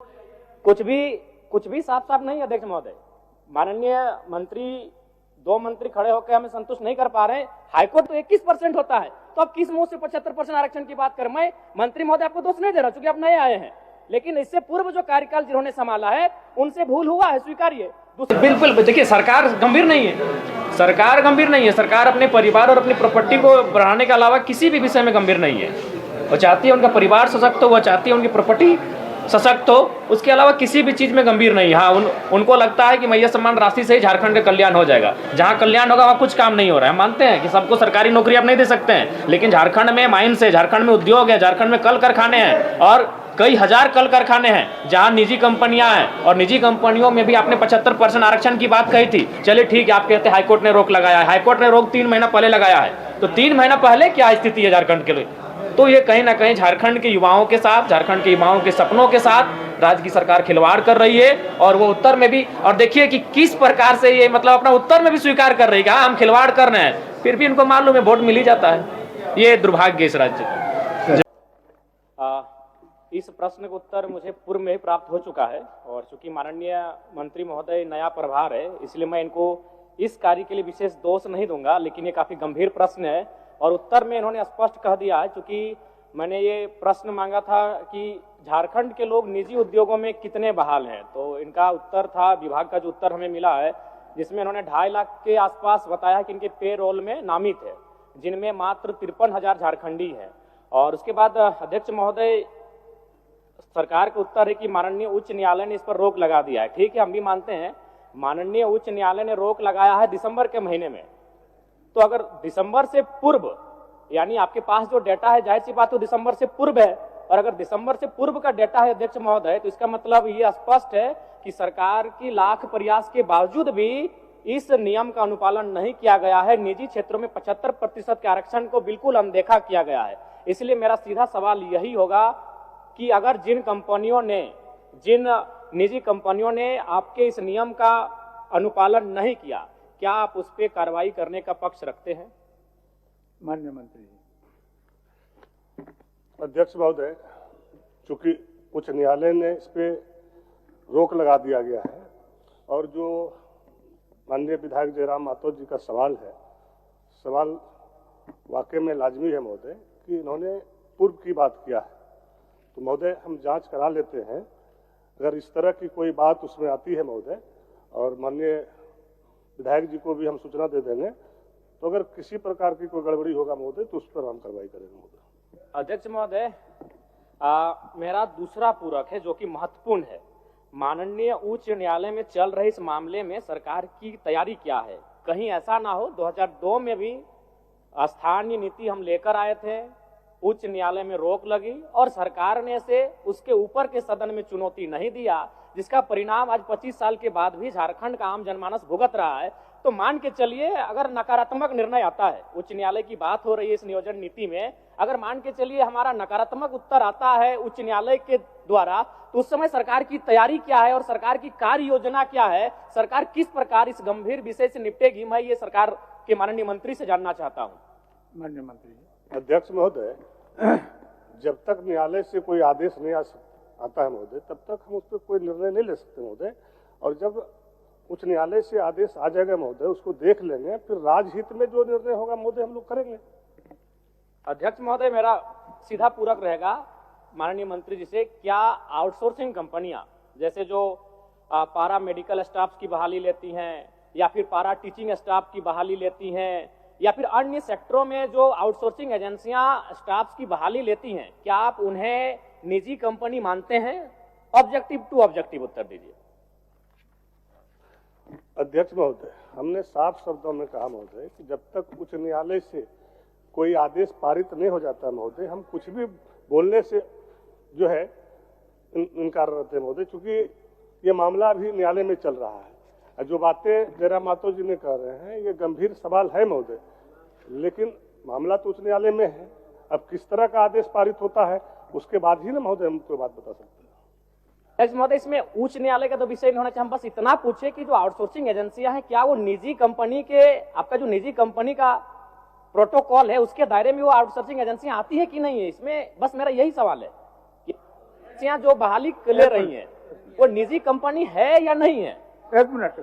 कुछ भी साफ साफ नहीं अध्यक्ष महोदय। माननीय मंत्री, 2 मंत्री खड़े होकर हमें संतुष्ट नहीं कर पा रहे हैं। हाईकोर्ट तो 21% होता है, तो अब किस मुंह से 75% आरक्षण की बात कर? मैं मंत्री महोदय आपको दोष नहीं दे रहा, क्योंकि आप नए आए हैं, लेकिन इससे पूर्व जो कार्यकाल जिन्होंने संभाला है उनसे भूल हुआ है, स्वीकार्य। बिल्कुल, देखिए सरकार गंभीर नहीं है, सरकार गंभीर नहीं है। सरकार अपने परिवार और अपनी प्रॉपर्टी को बढ़ाने के अलावा किसी भी विषय में गंभीर नहीं है। वो चाहती है उनका परिवार सशक्त हो, वो चाहती है उनकी प्रॉपर्टी सशक्त हो, उसके अलावा किसी भी चीज़ में गंभीर नहीं। हाँ, उनको लगता है कि मैया सम्मान राशि से ही झारखंड का कल्याण हो जाएगा। जहाँ कल्याण होगा वहाँ कुछ काम नहीं हो रहा है। हम मानते हैं कि सबको सरकारी नौकरी आप नहीं दे सकते हैं, लेकिन झारखंड में माइंस है, झारखंड में उद्योग है, झारखंड में कल कारखाने हैं और कई हजार कल कारखाने हैं जहां निजी कंपनियां हैं, और निजी कंपनियों में भी आपने 75% आरक्षण की बात कही थी। चलिए ठीक है, आप कहते हैं हाईकोर्ट ने रोक लगाया है। हाईकोर्ट ने रोक 3 महीना पहले लगाया है, तो 3 महीना पहले क्या स्थिति है झारखंड के लिए? तो ये कहीं ना कहीं झारखंड के युवाओं के साथ, झारखंड के युवाओं के सपनों के साथ राज्य की सरकार खिलवाड़ कर रही है। और वो उत्तर में भी, और देखिए कि किस प्रकार से ये मतलब अपना उत्तर में भी स्वीकार कर रही है कि हाँ हम खिलवाड़ कर रहे हैं, फिर भी इनको मालूम है वोट मिल ही जाता है। ये दुर्भाग्य इस राज्य का। इस प्रश्न का उत्तर मुझे पूर्व में ही प्राप्त हो चुका है, और चूंकि माननीय मंत्री महोदय नया प्रभार है, इसलिए मैं इनको इस कार्य के लिए विशेष दोष नहीं दूंगा। लेकिन ये काफी गंभीर प्रश्न है और उत्तर में इन्होंने स्पष्ट कह दिया है। चूंकि मैंने ये प्रश्न मांगा था कि झारखंड के लोग निजी उद्योगों में कितने बहाल हैं, तो इनका उत्तर था, विभाग का जो उत्तर हमें मिला है, जिसमें इन्होंने 2.5 लाख के आसपास बताया कि इनके पे रोल में नामित है, जिनमें मात्र 53,000 झारखंडी है। और उसके बाद अध्यक्ष महोदय, सरकार का उत्तर है कि माननीय उच्च न्यायालय ने इस पर रोक लगा दिया है। ठीक है, हम भी मानते हैं माननीय उच्च न्यायालय ने रोक लगाया है दिसंबर के महीने में। तो अगर दिसंबर से पूर्व, यानी आपके पास जो डेटा है, जाहिर सी बात तो दिसंबर से पूर्व है, और अगर दिसंबर से पूर्व का डेटा है अध्यक्ष महोदय, तो इसका मतलब ये स्पष्ट है कि सरकार की लाख प्रयास के बावजूद भी इस नियम का अनुपालन नहीं किया गया है। निजी क्षेत्रों में 75% के आरक्षण को बिल्कुल अनदेखा किया गया है। इसलिए मेरा सीधा सवाल यही होगा कि अगर जिन निजी कंपनियों ने आपके इस नियम का अनुपालन नहीं किया, क्या आप उस पर कार्रवाई करने का पक्ष रखते हैं? माननीय मंत्री जी। अध्यक्ष महोदय, चूंकि उच्च न्यायालय ने इस पे रोक लगा दिया गया है, और जो माननीय विधायक जयराम माथुर जी का सवाल है, सवाल वाकई में लाजमी है महोदय कि इन्होंने पूर्व की बात किया है। तो महोदय हम जांच करा लेते हैं, अगर इस तरह की कोई बात उसमें आती है महोदय, और माननीय विधायक जी को भी हम सूचना दे देंगे, तो अगर किसी प्रकार की कोई गड़बड़ी होगा महोदय तो उस पर हम कार्रवाई करेंगे महोदय। अध्यक्ष महोदय, मेरा दूसरा पूरक है जो कि महत्वपूर्ण है। माननीय उच्च न्यायालय में चल रहे इस मामले में सरकार की तैयारी क्या है? कहीं ऐसा ना हो 2002 में भी स्थानीय नीति हम लेकर आए थे, उच्च न्यायालय में रोक लगी और सरकार ने से उसके ऊपर के सदन में चुनौती नहीं दिया, जिसका परिणाम आज 25 साल के बाद भी झारखंड का आम जनमानस भुगत रहा है। तो मान के चलिए अगर नकारात्मक निर्णय आता है, उच्च न्यायालय की बात हो रही है इस नियोजन नीति में, अगर मान के चलिए हमारा नकारात्मक उत्तर आता है उच्च न्यायालय के द्वारा, तो उस समय सरकार की तैयारी क्या है और सरकार की कार्य योजना क्या है? सरकार किस प्रकार इस गंभीर विषय से निपटेगी? मैं ये सरकार के माननीय मंत्री से जानना चाहता हूँ। माननीय मंत्री जी। अध्यक्ष महोदय, जब तक न्यायालय से कोई आदेश नहीं आता है महोदय, तब तक हम उस पर कोई निर्णय नहीं ले सकते महोदय। और जब उच्च न्यायालय से आदेश आ जाएगा महोदय, उसको देख लेंगे, फिर राजहित में जो निर्णय होगा महोदय हम लोग करेंगे। अध्यक्ष महोदय, मेरा सीधा पूरक रहेगा माननीय मंत्री जी से, क्या आउटसोर्सिंग कंपनियां जैसे जो पारा मेडिकल स्टाफ की बहाली लेती हैं, या फिर पारा टीचिंग स्टाफ की बहाली लेती हैं, या फिर अन्य सेक्टरों में जो आउटसोर्सिंग एजेंसियां स्टाफ की बहाली लेती हैं, क्या आप उन्हें निजी कंपनी मानते हैं? ऑब्जेक्टिव टू ऑब्जेक्टिव उत्तर दीजिए। अध्यक्ष महोदय, हमने साफ शब्दों में कहा महोदय कि जब तक उच्च न्यायालय से कोई आदेश पारित नहीं हो जाता महोदय, हम कुछ भी बोलने से जो है इनकार करते हैं महोदय, क्योंकि ये मामला अभी न्यायालय में चल रहा है। जो बातें जयराम माथुर जी ने कह रहे हैं ये गंभीर सवाल है महोदय, लेकिन मामला तो उच्च न्यायालय में है। अब किस तरह का आदेश पारित होता है उसके बाद ही ना महोदय हम कोई बात बता सकते हैं। महोदय, इसमें उच्च न्यायालय का तो विषय नहीं होना चाहिए, हम बस इतना पूछे कि जो आउटसोर्सिंग एजेंसियां हैं, क्या वो निजी कंपनी के, आपका जो निजी कंपनी का प्रोटोकॉल है उसके दायरे में वो आउटसोर्सिंग एजेंसियां आती है कि नहीं है? इसमें बस मेरा यही सवाल है। बच्चियां जो बहाली ले रही हैं वो निजी कंपनी है या नहीं है? एक मिनट।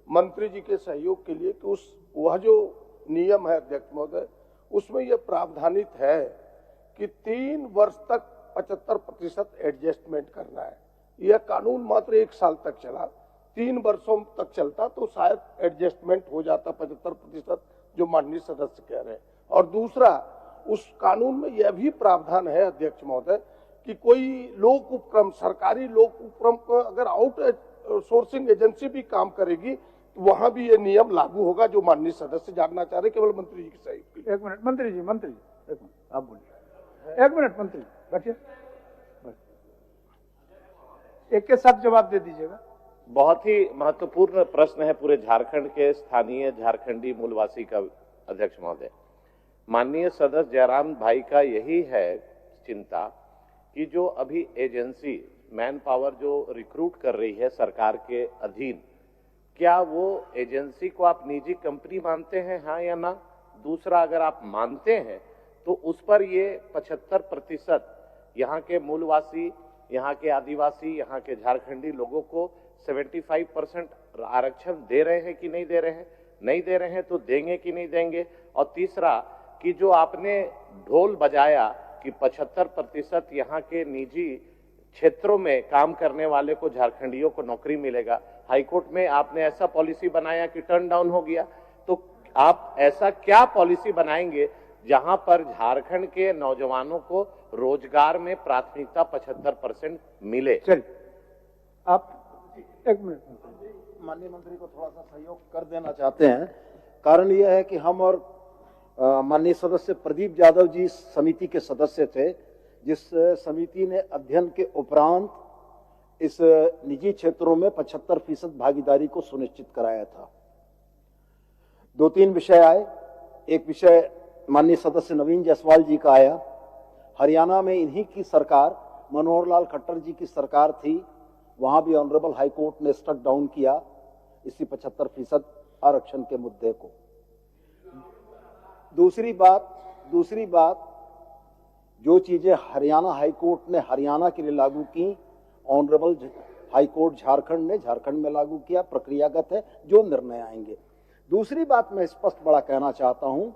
मंत्री जी के सहयोग के लिए कि वह जो नियम है अध्यक्ष महोदय, उसमें यह प्रावधानित है कि 3 वर्ष तक 75% एडजस्टमेंट करना है। यह कानून मात्र 1 साल तक चला, 3 वर्षों तक चलता तो शायद एडजस्टमेंट हो जाता 75%, जो माननीय सदस्य कह रहे हैं। और दूसरा, उस कानून में यह भी प्रावधान है अध्यक्ष महोदय कि कोई लोक उपक्रम, सरकारी लोक उपक्रम को अगर आउट सोर्सिंग एजेंसी भी काम करेगी तो वहां भी ये नियम लागू होगा, जो माननीय सदस्य जानना चाह रहे, केवल मंत्री जी की सहयोग के लिए। एक मिनट मंत्री जी, मंत्री एक मिनट आप बोलिए। 1 मिनट मंत्री बैठिए, एक के साथ जवाब दे दीजिएगा। बहुत ही महत्वपूर्ण प्रश्न है पूरे झारखंड के स्थानीय झारखंडी मूलवासी का अध्यक्ष महोदय। माननीय सदस्य जयराम भाई का यही है चिंता कि जो अभी एजेंसी मैन पावर जो रिक्रूट कर रही है सरकार के अधीन, क्या वो एजेंसी को आप निजी कंपनी मानते हैं, हाँ या ना? दूसरा, अगर आप मानते हैं तो उस पर ये 75% यहाँ के मूलवासी, यहाँ के आदिवासी, यहाँ के झारखंडी लोगों को 75% आरक्षण दे रहे हैं कि नहीं दे रहे हैं? नहीं दे रहे हैं तो देंगे कि नहीं देंगे? और तीसरा कि जो आपने ढोल बजाया कि 75% यहाँ के निजी क्षेत्रों में काम करने वाले को, झारखंडियों को नौकरी मिलेगा, हाईकोर्ट में आपने ऐसा पॉलिसी बनाया कि टर्न डाउन हो गया, तो आप ऐसा क्या पॉलिसी बनाएंगे जहां पर झारखंड के नौजवानों को रोजगार में प्राथमिकता 75% मिले? चलिए आप 1 मिनट। माननीय मंत्री को थोड़ा सा सहयोग कर देना चाहते हैं। कारण यह है कि हम और माननीय सदस्य प्रदीप यादव जी समिति के सदस्य थे, जिस समिति ने अध्ययन के उपरांत इस निजी क्षेत्रों में 75% भागीदारी को सुनिश्चित कराया था। 2-3 विषय आए। एक विषय माननीय सदस्य नवीन जायसवाल जी का आया। हरियाणा में इन्हीं की सरकार, मनोहर लाल खट्टर जी की सरकार थी, वहां भी ऑनरेबल हाई कोर्ट ने स्ट्रक डाउन किया इसी 75% आरक्षण के मुद्दे को। दूसरी बात जो चीजें हरियाणा हाई कोर्ट ने हरियाणा के लिए लागू की, ऑनरेबल हाई कोर्ट झारखंड ने झारखंड में लागू किया, प्रक्रियागत है, जो निर्णय आएंगे। दूसरी बात मैं स्पष्ट बड़ा कहना चाहता हूं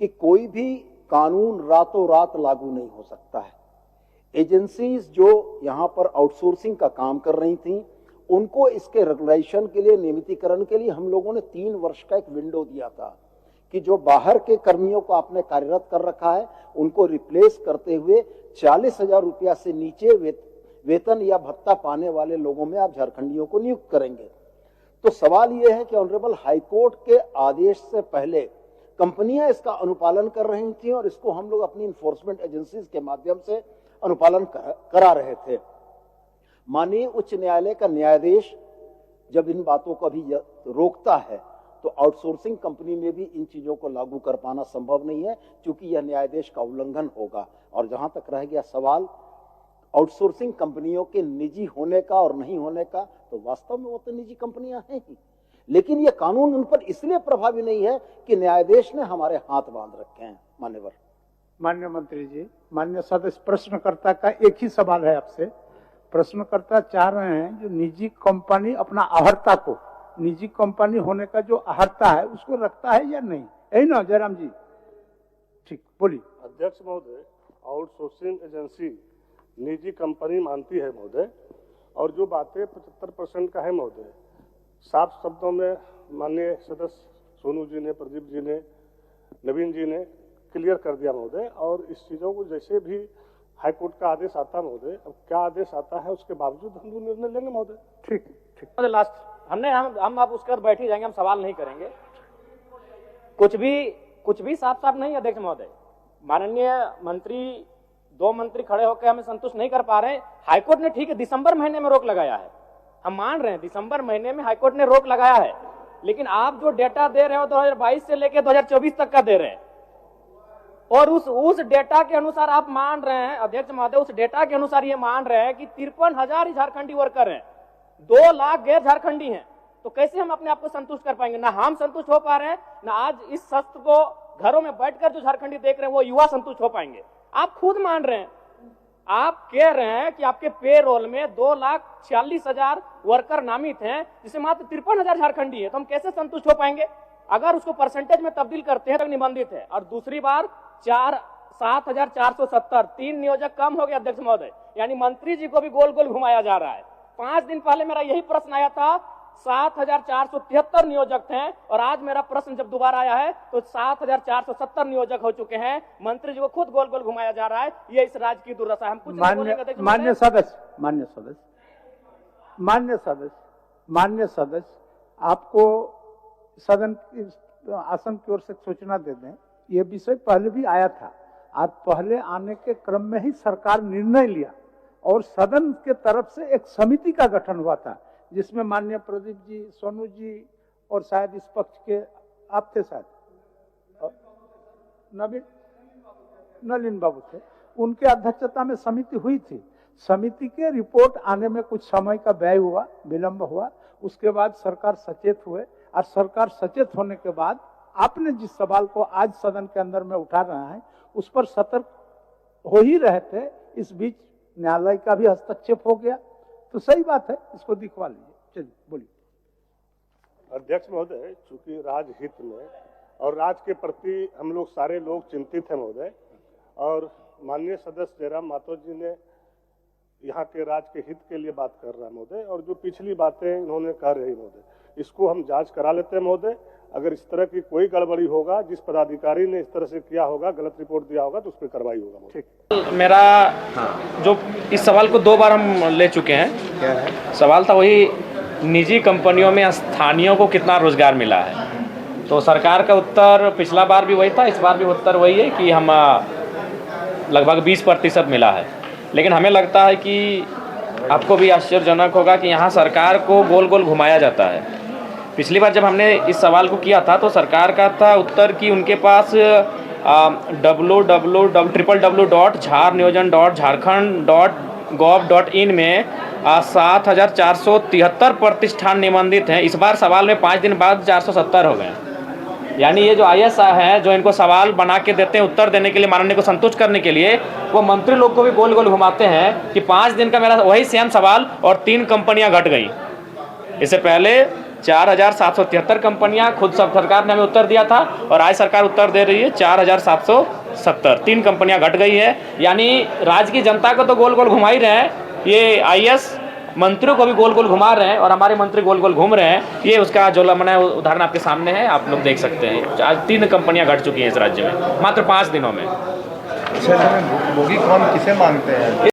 कि कोई भी कानून रातों रात लागू नहीं हो सकता है। एजेंसीज जो यहां पर आउटसोर्सिंग का काम कर रही थी, उनको इसके रेगुलेशन के लिए, नियमितीकरण के लिए हम लोगों ने 3 वर्ष का एक विंडो दिया था कि जो बाहर के कर्मियों को आपने कार्यरत कर रखा है, उनको रिप्लेस करते हुए 40,000 रुपया से नीचे वेतन या भत्ता पाने वाले लोगों में आप झारखंडियों को नियुक्त करेंगे। तो सवाल यह है कि ऑनरेबल हाईकोर्ट के आदेश से पहले कंपनियां इसका अनुपालन कर रही थी और इसको हम लोग अपनी इन्फोर्समेंट एजेंसीज के माध्यम से अनुपालन करा रहे थे। माननीय उच्च न्यायालय का न्यायाधीश जब इन बातों को भी रोकता है तो आउटसोर्सिंग कंपनी में भी इन चीजों को लागू कर पाना संभव नहीं है, क्योंकि यह न्यायाधीश का उल्लंघन होगा। और जहां तक रह गया सवाल आउटसोर्सिंग कंपनियों के निजी होने का और नहीं होने का, तो वास्तव में वो तो निजी कंपनियां हैं ही, लेकिन यह कानून उन पर इसलिए प्रभावी नहीं है कि न्यायाधीश ने हमारे हाथ बांध रखे हैं। मान्यवर। माननीय मंत्री जी, माननीय सदस्य, प्रश्नकर्ता का एक ही सवाल है आपसे। प्रश्नकर्ता चाह रहे हैं जो निजी कंपनी अपना अहर्ता को, निजी कंपनी होने का जो अहर्ता है उसको रखता है या नहीं, यही ना जयराम जी? ठीक, बोलिए। अध्यक्ष महोदय, आउटसोर्सिंग एजेंसी निजी कंपनी मानती है महोदय, और जो बातें 75% का है महोदय, साफ शब्दों में माननीय सदस्य सोनू जी ने, प्रदीप जी ने, नवीन जी ने क्लियर कर दिया महोदय। और इस चीजों को जैसे भी हाईकोर्ट का आदेश आता महोदय, अब क्या आदेश आता है उसके बावजूद हम लोग निर्णय लेंगे महोदय। ठीक ठीक। लास्ट हम आप उसके बाद बैठ ही जाएंगे, हम सवाल नहीं करेंगे। कुछ भी साफ साफ नहीं अध्यक्ष महोदय। माननीय मंत्री, 2 मंत्री खड़े होकर हमें संतुष्ट नहीं कर पा रहे। हाईकोर्ट ने ठीक है दिसंबर महीने में रोक लगाया है, हम मान रहे हैं दिसंबर महीने में हाईकोर्ट ने रोक लगाया है, लेकिन आप जो डेटा दे रहे हो 2022 से लेकर 2024 तक का दे रहे हैं, और उस डेटा के अनुसार आप मान रहे हैं अध्यक्ष महोदय, उस डेटा के अनुसार ये मान रहे हैं कि 53,000 झारखंडी वर्कर हैं, 2 लाख गैर झारखंडी हैं। तो कैसे हम अपने आप को संतुष्ट कर पाएंगे? ना हम संतुष्ट हो पा रहे हैं, ना आज इस शस्त्र को घरों में बैठकर जो झारखंडी देख रहे हैं वो युवा संतुष्ट हो पाएंगे। आप खुद मान रहे हैं, आप कह रहे हैं कि आपके पेरोल में 2,46,000 वर्कर नामित हैं, जिसमें मात्र 53,000 झारखंडी है। तो हम कैसे संतुष्ट हो पाएंगे? अगर उसको परसेंटेज में तब्दील करते हैं तो निबंधित है। और दूसरी बार 7,470 3 नियोजक कम हो गए अध्यक्ष महोदय, यानी मंत्री जी को भी गोल गोल घुमाया जा रहा है। 5 दिन पहले मेरा यही प्रश्न आया था, 7,473 नियोजक थे, और आज मेरा प्रश्न जब दोबारा आया है तो 7,470 नियोजक हो चुके हैं। मंत्री जी को खुद गोल गोल घुमाया जा रहा है। ये इस राज्य की दुर्दशा है। हम कुछ नहीं बोलेंगे अध्यक्ष महोदय। मान्य सदस्य, आपको सदन की आसन की ओर से सूचना दे दें, ये विषय पहले भी आया था। आज पहले आने के क्रम में ही सरकार निर्णय लिया और सदन के तरफ से एक समिति का गठन हुआ था, जिसमें माननीय प्रदीप जी, सोनू जी और शायद इस पक्ष के आप थे, शायद नलिन बाबू थे, उनके अध्यक्षता में समिति हुई थी। समिति के रिपोर्ट आने में कुछ समय का व्यय हुआ, विलंब हुआ। उसके बाद सरकार सचेत हुए, और सरकार सचेत होने के बाद आपने जिस सवाल को आज सदन के अंदर में उठा रहा है, उस पर सतर्क हो ही रहे थे। इस बीच न्यायालय का भी हस्तक्षेप हो गया, तो सही बात है, इसको दिखवा लीजिए। चलिए बोलिए। अध्यक्ष महोदय, चूंकि राजहित में और राज्य के प्रति हम लोग सारे लोग चिंतित हैं महोदय, और माननीय सदस्य जयराम माथुर जी ने यहाँ के राज्य के हित के लिए बात कर रहा है महोदय, और जो पिछली बातें इन्होंने कह रही महोदय, इसको हम जांच करा लेते हैं महोदय। अगर इस तरह की कोई गड़बड़ी होगा, जिस पदाधिकारी ने इस तरह से किया होगा, गलत रिपोर्ट दिया होगा, तो उस पर कार्रवाई होगा। ठीक, मेरा जो इस सवाल को 2 बार हम ले चुके हैं। क्या है सवाल? था वही, निजी कंपनियों में स्थानीयों को कितना रोजगार मिला है। तो सरकार का उत्तर पिछला बार भी वही था, इस बार भी उत्तर वही है कि हम लगभग 20% मिला है। लेकिन हमें लगता है कि आपको भी आश्चर्यजनक होगा कि यहाँ सरकार को गोल गोल घुमाया जाता है। पिछली बार जब हमने इस सवाल को किया था तो सरकार का था उत्तर कि उनके पास www.jharniyojan.jharkhand.gov.in में 7,473 प्रतिष्ठान निबंधित हैं। इस बार सवाल में 5 दिन बाद 470 हो गए। यानी ये जो ISI हैं, जो इनको सवाल बना के देते हैं उत्तर देने के लिए, माननीय को संतुष्ट करने के लिए, वो मंत्री लोग को भी गोल गोल घुमाते हैं कि 5 दिन का मेरा वही सेम सवाल और 3 कंपनियां घट गई। इससे पहले 4,773 कंपनियां खुद सब सरकार ने हमें उत्तर दिया था, और आज सरकार उत्तर दे रही है 4,770, 3 कंपनियां घट गई है। यानी राज्य की जनता को तो गोल गोल घुमा ही रहे हैं, ये IAS मंत्रियों को भी गोल गोल घुमा रहे हैं, और हमारे मंत्री गोल गोल घूम रहे हैं। ये उसका जो लमना उदाहरण आपके सामने है, आप लोग देख सकते हैं। आज 3 कंपनियां घट चुकी हैं इस राज्य में मात्र 5 दिनों में। भोगी कौन किसे मानते हैं?